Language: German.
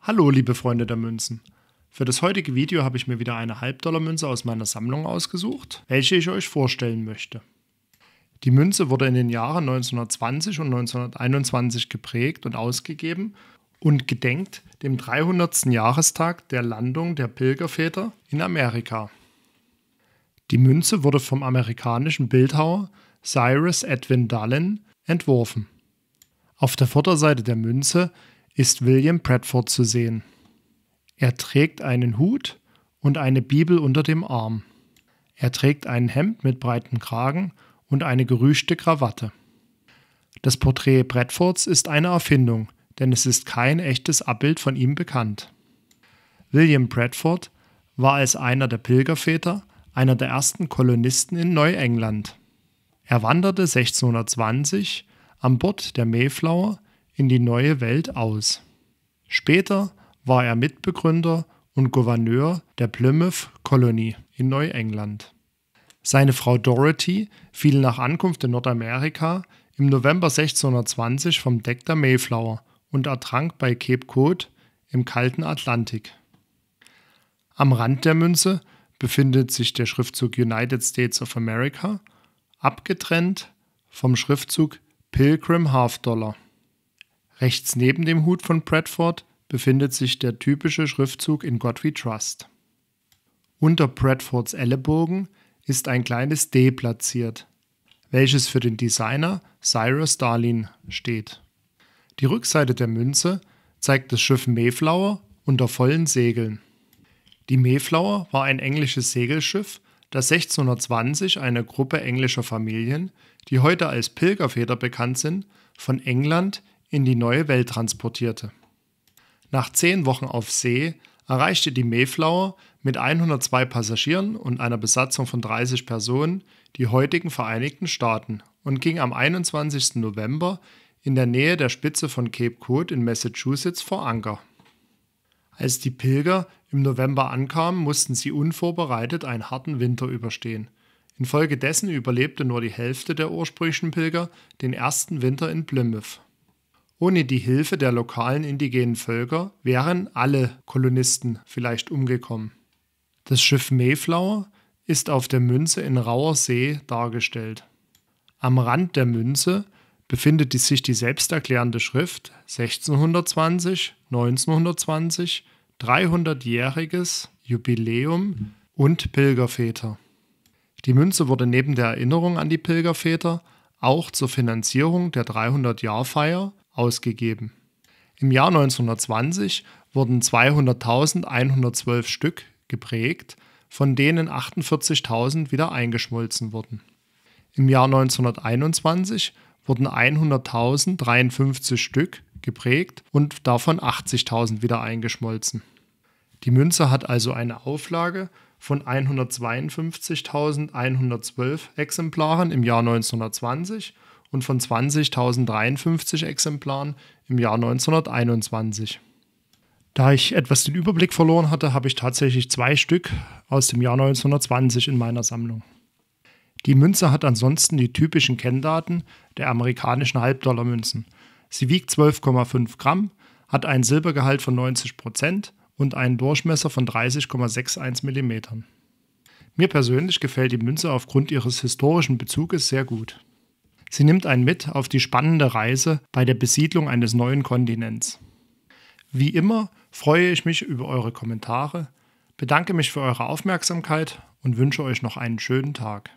Hallo liebe Freunde der Münzen. Für das heutige Video habe ich mir wieder eine Halbdollarmünze aus meiner Sammlung ausgesucht, welche ich euch vorstellen möchte. Die Münze wurde in den Jahren 1920 und 1921 geprägt und ausgegeben und gedenkt dem 300. Jahrestag der Landung der Pilgerväter in Amerika. Die Münze wurde vom amerikanischen Bildhauer Cyrus Edwin Dallin entworfen. Auf der Vorderseite der Münze ist William Bradford zu sehen. Er trägt einen Hut und eine Bibel unter dem Arm. Er trägt ein Hemd mit breitem Kragen und eine gerüschte Krawatte. Das Porträt Bradfords ist eine Erfindung, denn es ist kein echtes Abbild von ihm bekannt. William Bradford war als einer der Pilgerväter einer der ersten Kolonisten in Neuengland. Er wanderte 1620 an Bord der Mayflower in die neue Welt aus. Später war er Mitbegründer und Gouverneur der Plymouth-Kolonie in Neuengland. Seine Frau Dorothy fiel nach Ankunft in Nordamerika im November 1620 vom Deck der Mayflower und ertrank bei Cape Cod im kalten Atlantik. Am Rand der Münze befindet sich der Schriftzug United States of America, abgetrennt vom Schriftzug Pilgrim Half Dollar. Rechts neben dem Hut von Bradford befindet sich der typische Schriftzug In God We Trust. Unter Bradfords Ellenbogen ist ein kleines D platziert, welches für den Designer Cyrus Dallin steht. Die Rückseite der Münze zeigt das Schiff Mayflower unter vollen Segeln. Die Mayflower war ein englisches Segelschiff, das 1620 eine Gruppe englischer Familien, die heute als Pilgerväter bekannt sind, von England in die neue Welt transportierte. Nach 10 Wochen auf See erreichte die Mayflower mit 102 Passagieren und einer Besatzung von 30 Personen die heutigen Vereinigten Staaten und ging am 21. November in der Nähe der Spitze von Cape Cod in Massachusetts vor Anker. Als die Pilger im November ankamen, mussten sie unvorbereitet einen harten Winter überstehen. Infolgedessen überlebte nur die Hälfte der ursprünglichen Pilger den ersten Winter in Plymouth. Ohne die Hilfe der lokalen indigenen Völker wären alle Kolonisten vielleicht umgekommen. Das Schiff Mayflower ist auf der Münze in rauer See dargestellt. Am Rand der Münze befindet sich die selbsterklärende Schrift 1620, 1920, 300-jähriges Jubiläum und Pilgerväter. Die Münze wurde neben der Erinnerung an die Pilgerväter auch zur Finanzierung der 300-Jahr-Feier ausgegeben. Im Jahr 1920 wurden 200.112 Stück geprägt, von denen 48.000 wieder eingeschmolzen wurden. Im Jahr 1921 wurden 100.053 Stück geprägt und davon 80.000 wieder eingeschmolzen. Die Münze hat also eine Auflage von 152.112 Exemplaren im Jahr 1920 und von 20.053 Exemplaren im Jahr 1921. Da ich etwas den Überblick verloren hatte, habe ich tatsächlich 2 Stück aus dem Jahr 1920 in meiner Sammlung. Die Münze hat ansonsten die typischen Kenndaten der amerikanischen Halbdollarmünzen. Sie wiegt 12,5 Gramm, hat einen Silbergehalt von 90% und einen Durchmesser von 30,61 mm. Mir persönlich gefällt die Münze aufgrund ihres historischen Bezuges sehr gut. Sie nimmt einen mit auf die spannende Reise bei der Besiedlung eines neuen Kontinents. Wie immer freue ich mich über eure Kommentare, bedanke mich für eure Aufmerksamkeit und wünsche euch noch einen schönen Tag.